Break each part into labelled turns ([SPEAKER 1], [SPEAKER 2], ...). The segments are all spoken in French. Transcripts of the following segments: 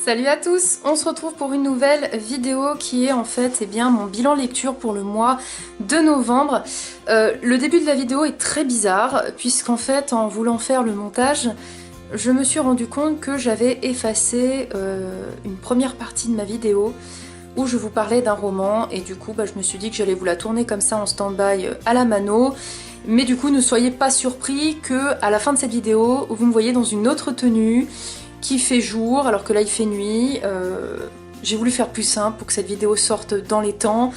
[SPEAKER 1] Salut à tous, on se retrouve pour une nouvelle vidéo qui est en fait mon bilan lecture pour le mois de novembre. Le début de la vidéo est très bizarre puisqu'en fait en voulant faire le montage, je me suis rendu compte que j'avais effacé une première partie de ma vidéo où je vous parlais d'un roman et du coup je me suis dit que j'allais vous la tourner comme ça en stand-by à la mano. Mais du coup ne soyez pas surpris que à la fin de cette vidéo vous me voyez dans une autre tenue qui fait jour alors que là il fait nuit. J'ai voulu faire plus simple pour que cette vidéo sorte dans les temps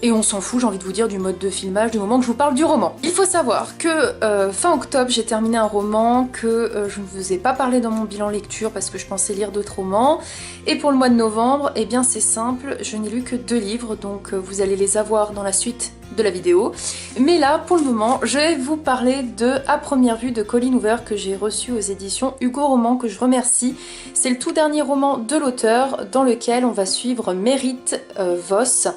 [SPEAKER 1] et on s'en fout, j'ai envie de vous dire, du mode de filmage du moment que je vous parle du roman. Il faut savoir que fin octobre j'ai terminé un roman que je ne vous ai pas parlé dans mon bilan lecture parce que je pensais lire d'autres romans, et pour le mois de novembre, eh bien c'est simple, je n'ai lu que 2 livres donc vous allez les avoir dans la suite de la vidéo. Mais là, pour le moment, je vais vous parler de À première vue de Colleen Hoover que j'ai reçu aux éditions Hugo Roman, que je remercie. C'est le tout dernier roman de l'auteur dans lequel on va suivre Merritt Voss.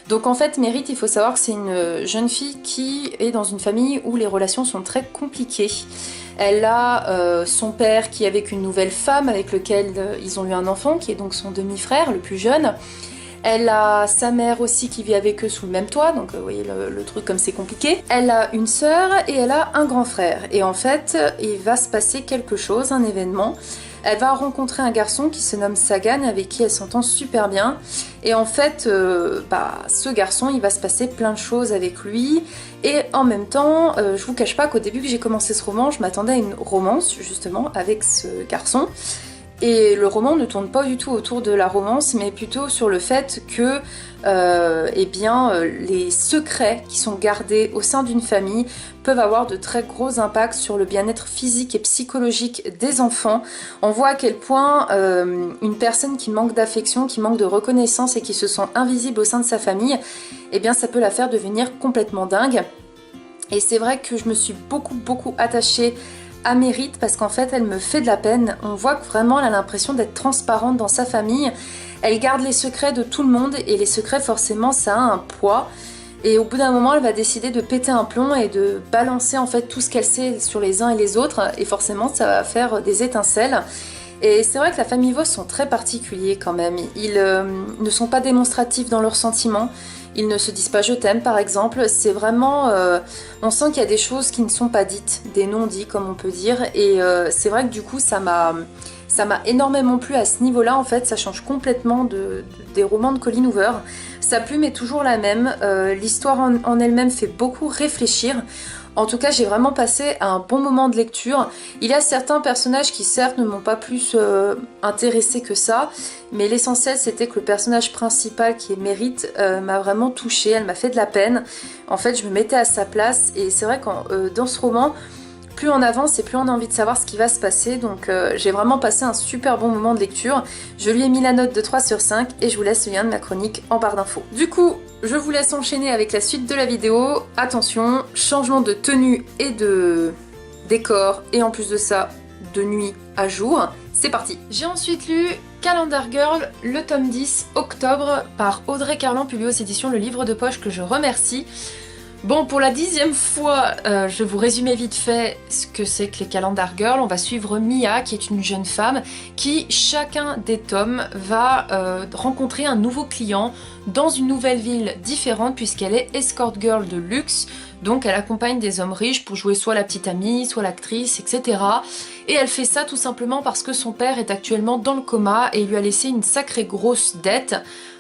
[SPEAKER 1] Donc en fait, Merritt, il faut savoir que c'est une jeune fille qui est dans une famille où les relations sont très compliquées. Elle a son père qui est avec une nouvelle femme avec lequel ils ont eu un enfant, qui est donc son demi-frère, le plus jeune. Elle a sa mère aussi qui vit avec eux sous le même toit, donc vous voyez le truc comme c'est compliqué. Elle a une sœur et elle a un grand frère. Et en fait, il va se passer quelque chose, un événement. Elle va rencontrer un garçon qui se nomme Sagan, avec qui elle s'entend super bien. Et en fait, ce garçon, il va se passer plein de choses avec lui. Et en même temps, je vous cache pas qu'au début que j'ai commencé ce roman, je m'attendais à une romance, justement, avec ce garçon. Et le roman ne tourne pas du tout autour de la romance, mais plutôt sur le fait que les secrets qui sont gardés au sein d'une famille peuvent avoir de très gros impacts sur le bien-être physique et psychologique des enfants. On voit à quel point une personne qui manque d'affection, qui manque de reconnaissance et qui se sent invisible au sein de sa famille, eh bien ça peut la faire devenir complètement dingue. Et c'est vrai que je me suis beaucoup attachée à Merritt parce qu'en fait elle me fait de la peine. On voit que vraiment elle a l'impression d'être transparente dans sa famille. Elle garde les secrets de tout le monde et les secrets forcément ça a un poids. Et au bout d'un moment elle va décider de péter un plomb et de balancer en fait tout ce qu'elle sait sur les uns et les autres, et forcément ça va faire des étincelles. Et c'est vrai que la famille Voss sont très particuliers quand même. Ils ne sont pas démonstratifs dans leurs sentiments. Ils ne se disent pas je t'aime par exemple. C'est vraiment... on sent qu'il y a des choses qui ne sont pas dites, des non-dits comme on peut dire. Et c'est vrai que du coup ça m'a énormément plu à ce niveau-là. En fait ça change complètement des romans de Colleen Hoover. Sa plume est toujours la même. L'histoire en elle-même fait beaucoup réfléchir. En tout cas, j'ai vraiment passé un bon moment de lecture. Il y a certains personnages qui certes ne m'ont pas plus intéressé que ça, mais l'essentiel c'était que le personnage principal qui est Merritt m'a vraiment touchée, elle m'a fait de la peine. En fait, je me mettais à sa place et c'est vrai que dans ce roman, plus on avance et plus on a envie de savoir ce qui va se passer. Donc j'ai vraiment passé un super bon moment de lecture. Je lui ai mis la note de 3 sur 5 et je vous laisse le lien de ma chronique en barre d'infos. Du coup, je vous laisse enchaîner avec la suite de la vidéo. Attention, changement de tenue et de décor, et en plus de ça, de nuit à jour. C'est parti. J'ai ensuite lu Calendar Girl, le tome 10, octobre, par Audrey Carlan, publié aux éditions Le Livre de Poche, que je remercie. Bon, pour la 10e fois, je vais vous résumer vite fait ce que c'est que les Calendar Girls. On va suivre Mia, qui est une jeune femme qui, chacun des tomes, va rencontrer un nouveau client dans une nouvelle ville différente puisqu'elle est escort girl de luxe. Donc elle accompagne des hommes riches pour jouer soit la petite amie, soit l'actrice, etc. Et elle fait ça tout simplement parce que son père est actuellement dans le coma et il lui a laissé une sacrée grosse dette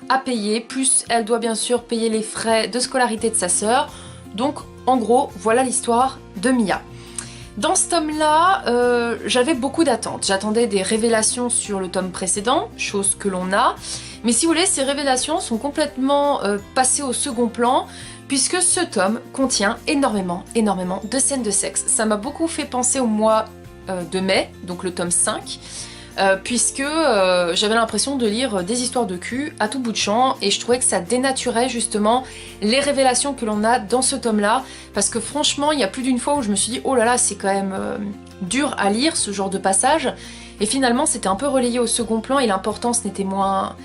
[SPEAKER 1] à payer. Plus elle doit bien sûr payer les frais de scolarité de sa sœur. Donc en gros, voilà l'histoire de Mia. Dans ce tome-là, j'avais beaucoup d'attentes. J'attendais des révélations sur le tome précédent, chose que l'on a. Mais si vous voulez, ces révélations sont complètement passées au second plan, puisque ce tome contient énormément de scènes de sexe. Ça m'a beaucoup fait penser au mois de mai, donc le tome 5, puisque j'avais l'impression de lire des histoires de cul à tout bout de champ, et je trouvais que ça dénaturait justement les révélations que l'on a dans ce tome-là, parce que franchement, il y a plus d'une fois où je me suis dit « Oh là là, c'est quand même dur à lire ce genre de passage », et finalement c'était un peu relayé au second plan, et l'importance n'était moins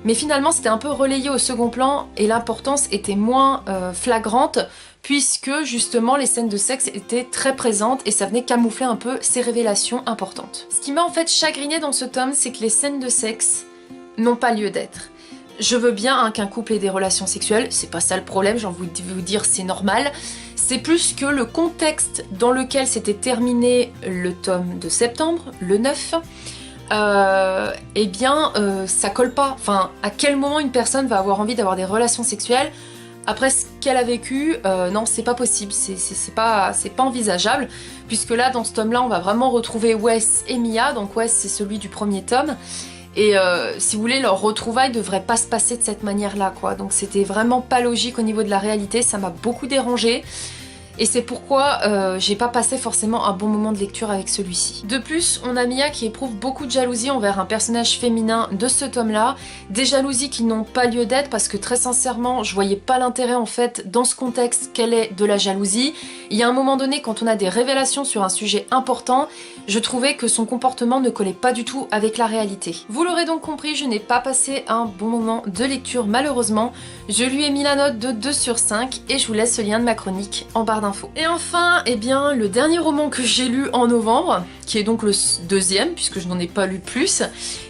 [SPEAKER 1] Mais finalement c'était un peu relayé au second plan et l'importance était moins flagrante puisque justement les scènes de sexe étaient très présentes et ça venait camoufler un peu ces révélations importantes. Ce qui m'a en fait chagriné dans ce tome, c'est que les scènes de sexe n'ont pas lieu d'être. Je veux bien hein, qu'un couple ait des relations sexuelles, c'est pas ça le problème, j'ai envie de vous dire c'est normal. C'est plus que le contexte dans lequel s'était terminé le tome de septembre, le 9, eh bien ça colle pas. Enfin, à quel moment une personne va avoir envie d'avoir des relations sexuelles après ce qu'elle a vécu? Non, c'est pas possible, c'est pas envisageable, puisque là, dans ce tome-là, on va vraiment retrouver Wes et Mia. Donc Wes, c'est celui du premier tome. Et si vous voulez, leur retrouvaille devrait pas se passer de cette manière-là, quoi. Donc c'était vraiment pas logique au niveau de la réalité, ça m'a beaucoup dérangée. Et c'est pourquoi j'ai pas passé forcément un bon moment de lecture avec celui-ci. De plus, on a Mia qui éprouve beaucoup de jalousie envers un personnage féminin de ce tome-là. Des jalousies qui n'ont pas lieu d'être parce que très sincèrement, je voyais pas l'intérêt en fait dans ce contexte qu'elle est de la jalousie. Il y a un moment donné, quand on a des révélations sur un sujet important, je trouvais que son comportement ne collait pas du tout avec la réalité. Vous l'aurez donc compris, je n'ai pas passé un bon moment de lecture malheureusement. Je lui ai mis la note de 2 sur 5 et je vous laisse le lien de ma chronique en barre d'infos. Et enfin, eh bien, le dernier roman que j'ai lu en novembre, qui est donc le deuxième, puisque je n'en ai pas lu plus,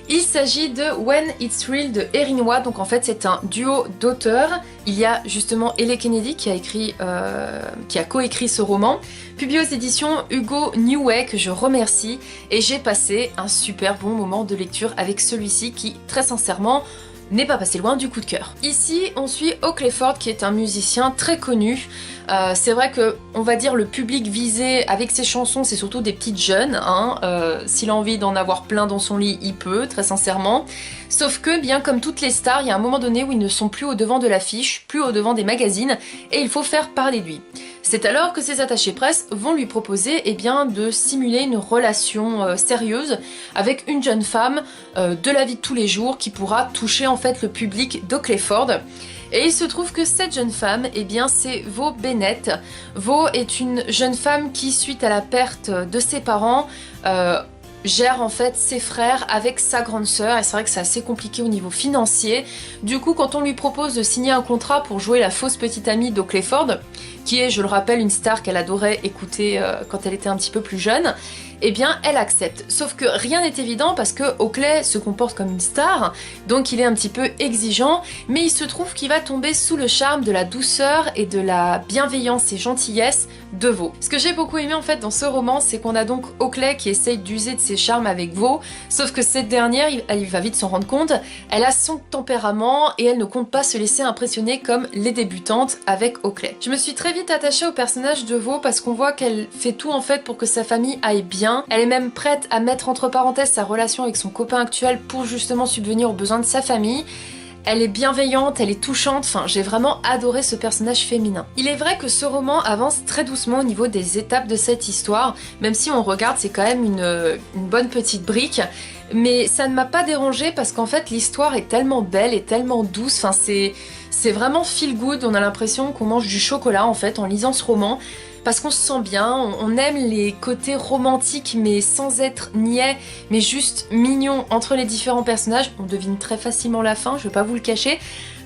[SPEAKER 1] il s'agit de When It's Real de Erin Watt. Donc en fait c'est un duo d'auteurs. Il y a justement Ellie Kennedy qui a coécrit ce roman, publié aux éditions Hugo Neway, que je remercie, et j'ai passé un super bon moment de lecture avec celui-ci qui, très sincèrement, n'est pas passé loin du coup de cœur. Ici, on suit Oakley Ford qui est un musicien très connu. C'est vrai que, on va dire, le public visé avec ses chansons, c'est surtout des petites jeunes. Hein. S'il a envie d'en avoir plein dans son lit, il peut, très sincèrement. Sauf que, bien comme toutes les stars, il y a un moment donné où ils ne sont plus au devant de l'affiche, plus au devant des magazines, et il faut faire parler de lui. C'est alors que ses attachés presse vont lui proposer eh bien, de simuler une relation sérieuse avec une jeune femme de la vie de tous les jours qui pourra toucher en fait le public d'Oakley Ford. Et il se trouve que cette jeune femme, eh bien, c'est Vo Bennett. Vo est une jeune femme qui, suite à la perte de ses parents, gère en fait ses frères avec sa grande sœur, et c'est vrai que c'est assez compliqué au niveau financier. Du coup, quand on lui propose de signer un contrat pour jouer la fausse petite amie d'Oakley Ford, qui est, je le rappelle, une star qu'elle adorait écouter quand elle était un petit peu plus jeune, eh bien elle accepte. Sauf que rien n'est évident parce que Oakley se comporte comme une star, donc il est un petit peu exigeant, mais il se trouve qu'il va tomber sous le charme de la douceur et de la bienveillance et gentillesse de Vo. Ce que j'ai beaucoup aimé en fait dans ce roman, c'est qu'on a donc Oakley qui essaye d'user de ses charmes avec Vo, sauf que cette dernière, elle va vite s'en rendre compte, elle a son tempérament et elle ne compte pas se laisser impressionner comme les débutantes avec Oakley. Je me suis très vite attachée au personnage de Vo parce qu'on voit qu'elle fait tout en fait pour que sa famille aille bien. Elle est même prête à mettre entre parenthèses sa relation avec son copain actuel pour justement subvenir aux besoins de sa famille. Elle est bienveillante, elle est touchante, enfin j'ai vraiment adoré ce personnage féminin. Il est vrai que ce roman avance très doucement au niveau des étapes de cette histoire, même si on regarde c'est quand même une bonne petite brique, mais ça ne m'a pas dérangée parce qu'en fait l'histoire est tellement belle et tellement douce, enfin c'est vraiment feel good, on a l'impression qu'on mange du chocolat en fait en lisant ce roman. Parce qu'on se sent bien, on aime les côtés romantiques mais sans être niais, mais juste mignons entre les différents personnages. On devine très facilement la fin, je vais pas vous le cacher,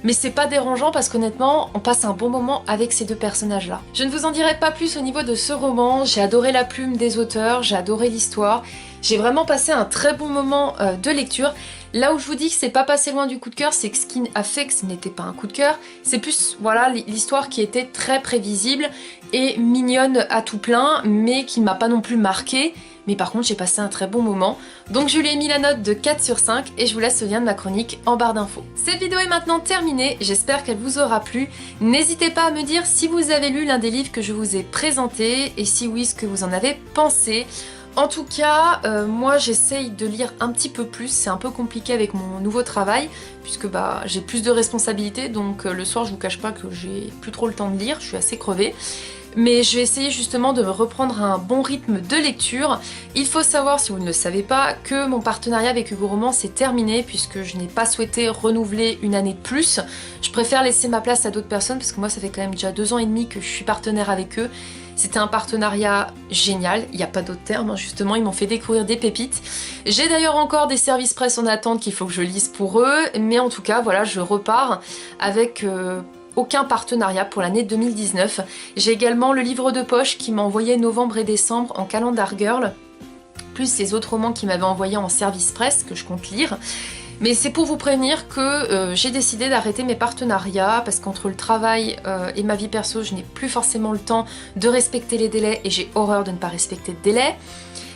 [SPEAKER 1] mais c'est pas dérangeant parce qu'honnêtement, on passe un bon moment avec ces deux personnages-là. Je ne vous en dirai pas plus au niveau de ce roman, j'ai adoré la plume des auteurs, j'ai adoré l'histoire, j'ai vraiment passé un très bon moment de lecture. Là où je vous dis que c'est pas passé loin du coup de cœur, c'est que ce qui a fait que ce n'était pas un coup de cœur, c'est plus voilà l'histoire qui était très prévisible et mignonne à tout plein, mais qui ne m'a pas non plus marquée. Mais par contre j'ai passé un très bon moment, donc je lui ai mis la note de 4 sur 5 et je vous laisse le lien de ma chronique en barre d'infos. Cette vidéo est maintenant terminée, j'espère qu'elle vous aura plu. N'hésitez pas à me dire si vous avez lu l'un des livres que je vous ai présentés et si oui, ce que vous en avez pensé. En tout cas, moi j'essaye de lire un petit peu plus, c'est un peu compliqué avec mon nouveau travail, puisque j'ai plus de responsabilités, donc le soir je vous cache pas que j'ai plus trop le temps de lire, je suis assez crevée. Mais je vais essayer justement de reprendre un bon rythme de lecture. Il faut savoir, si vous ne le savez pas, que mon partenariat avec Hugo Roman s'est terminé puisque je n'ai pas souhaité renouveler une année de plus. Je préfère laisser ma place à d'autres personnes parce que moi ça fait quand même déjà 2 ans et demi que je suis partenaire avec eux. C'était un partenariat génial, il n'y a pas d'autre terme, hein, justement, ils m'ont fait découvrir des pépites. J'ai d'ailleurs encore des services presse en attente qu'il faut que je lise pour eux, mais en tout cas, voilà, je repars avec aucun partenariat pour l'année 2019. J'ai également le livre de poche qui m'a envoyé novembre et décembre en Calendar Girl, plus les autres romans qui m'avaient envoyé en service presse que je compte lire. Mais c'est pour vous prévenir que j'ai décidé d'arrêter mes partenariats parce qu'entre le travail et ma vie perso, je n'ai plus forcément le temps de respecter les délais et j'ai horreur de ne pas respecter de délais.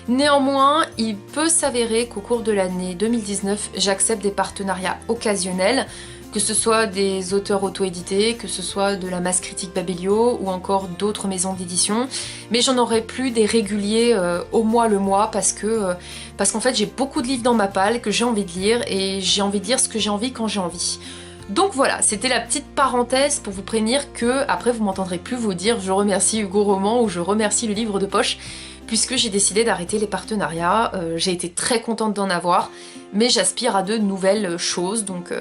[SPEAKER 1] Néanmoins, il peut s'avérer qu'au cours de l'année 2019, j'accepte des partenariats occasionnels, que ce soit des auteurs auto-édités, que ce soit de la masse critique Babelio ou encore d'autres maisons d'édition, mais j'en aurai plus des réguliers au mois le mois parce qu'en fait j'ai beaucoup de livres dans ma palle que j'ai envie de lire et j'ai envie de lire ce que j'ai envie quand j'ai envie. Donc voilà, c'était la petite parenthèse pour vous prévenir que après vous m'entendrez plus vous dire je remercie Hugo Roman ou je remercie le livre de poche, puisque j'ai décidé d'arrêter les partenariats. J'ai été très contente d'en avoir, mais j'aspire à de nouvelles choses, donc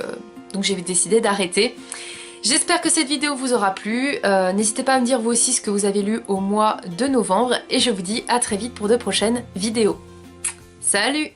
[SPEAKER 1] j'ai décidé d'arrêter. J'espère que cette vidéo vous aura plu. N'hésitez pas à me dire vous aussi ce que vous avez lu au mois de novembre, et je vous dis à très vite pour de prochaines vidéos. Salut!